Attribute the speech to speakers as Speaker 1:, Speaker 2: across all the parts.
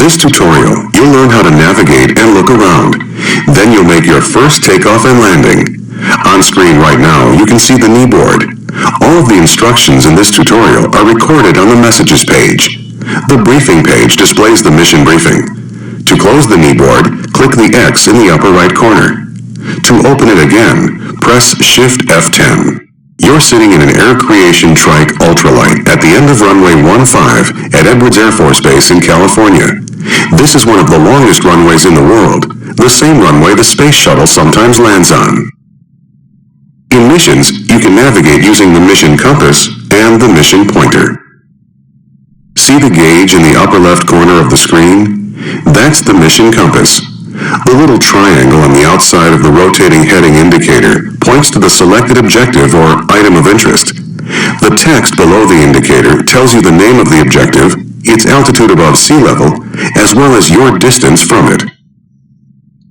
Speaker 1: this tutorial, you'll learn how to navigate and look around. Then you'll make your first takeoff and landing. On screen right now, you can see the knee board. All of the instructions in this tutorial are recorded on the Messages page. The Briefing page displays the mission briefing. To close the knee board, click the X in the upper right corner. To open it again, press Shift F10. You're sitting in an Air Creation Trike Ultralight at the end of runway 15 at Edwards Air Force Base in California. This is one of the longest runways in the world, the same runway the Space Shuttle sometimes lands on. In missions, you can navigate using the mission compass and the mission pointer. See the gauge in the upper left corner of the screen? That's the mission compass. The little triangle on the outside of the rotating heading indicator points to the selected objective or item of interest. The text below the indicator tells you the name of the objective, its altitude above sea level, as well as your distance from it.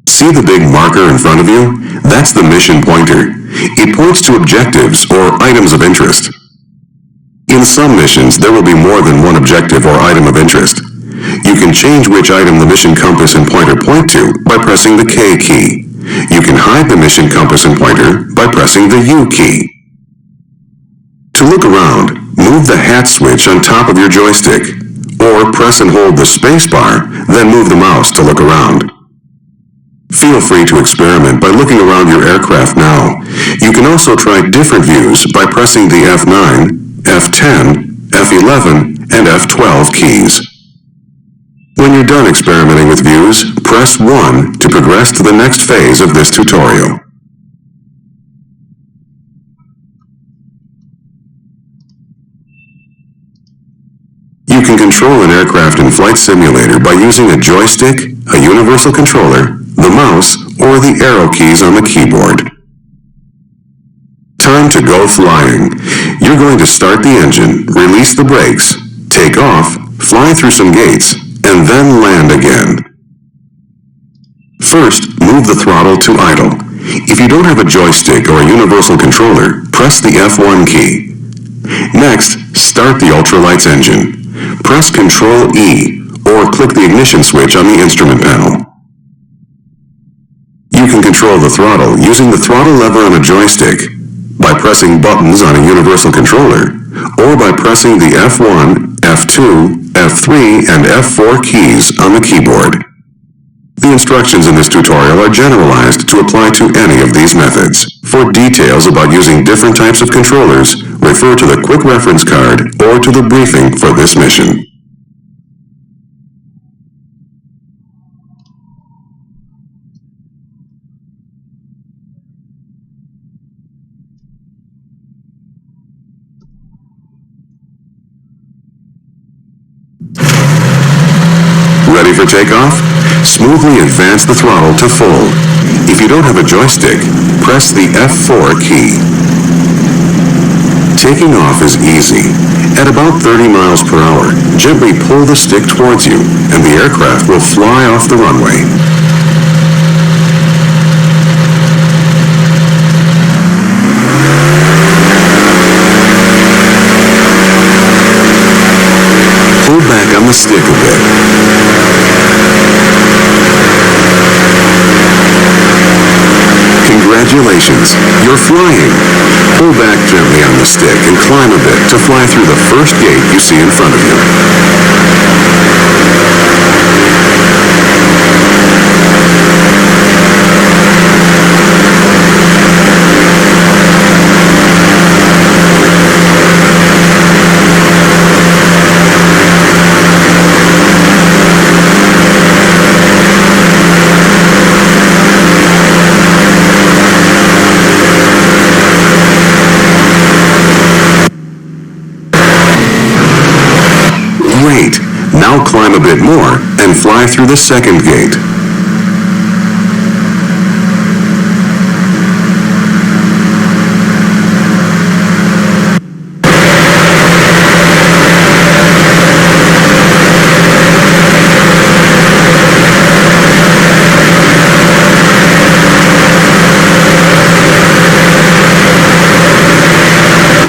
Speaker 1: See the big marker in front of you? That's the mission pointer. It points to objectives or items of interest. In some missions, there will be more than one objective or item of interest. You can change which item the mission compass and pointer point to by pressing the K key. You can hide the mission compass and pointer by pressing the U key. To look around, move the hat switch on top of your joystick, or press and hold the space bar, then move the mouse to look around. Feel free to experiment by looking around your aircraft now. You can also try different views by pressing the F9, F10, F11, and F12 keys. When you're done experimenting with views, press 1 to progress to the next phase of this tutorial. You can control an aircraft in Flight Simulator by using a joystick, a universal controller, the mouse, or the arrow keys on the keyboard. Time to go flying. You're going to start the engine, release the brakes, take off, fly through some gates, and then land again. First, move the throttle to idle. If you don't have a joystick or a universal controller, press the F1 key. Next, start the Ultralight's engine. Press Ctrl E, or click the ignition switch on the instrument panel. You can control the throttle using the throttle lever on a joystick, by pressing buttons on a universal controller, or by pressing the F1, F2, F3, and F4 keys on the keyboard. The instructions in this tutorial are generalized to apply to any of these methods. For details about using different types of controllers, refer to the quick reference card or to the briefing for this mission. Ready for takeoff? Smoothly advance the throttle to full. If you don't have a joystick, press the F4 key. Taking off is easy. At about 30 miles per hour, gently pull the stick towards you, and the aircraft will fly off the runway. Pull back on the stick a bit. Congratulations, you're flying. Pull back gently on the stick and climb a bit to fly through the first gate you see in front of you. Great! Now climb a bit more and fly through the second gate.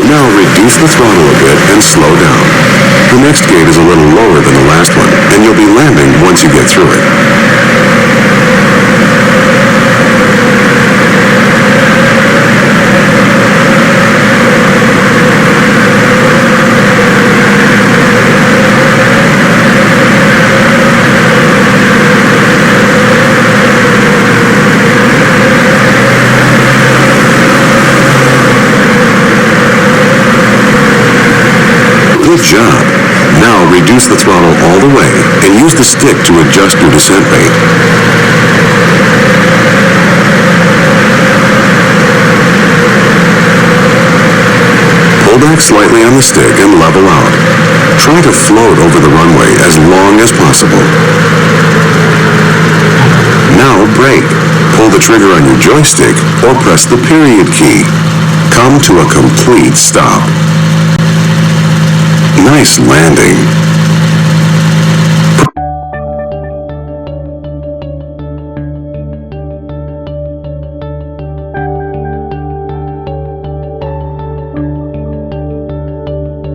Speaker 1: Now reduce the throttle a bit and slow down. The next gate is a little lower than the last one, and you'll be landing once you get through it. Good job. Now reduce the throttle all the way and use the stick to adjust your descent rate. Pull back slightly on the stick and level out. Try to float over the runway as long as possible. Now brake. Pull the trigger on your joystick or press the period key. Come to a complete stop. Nice landing.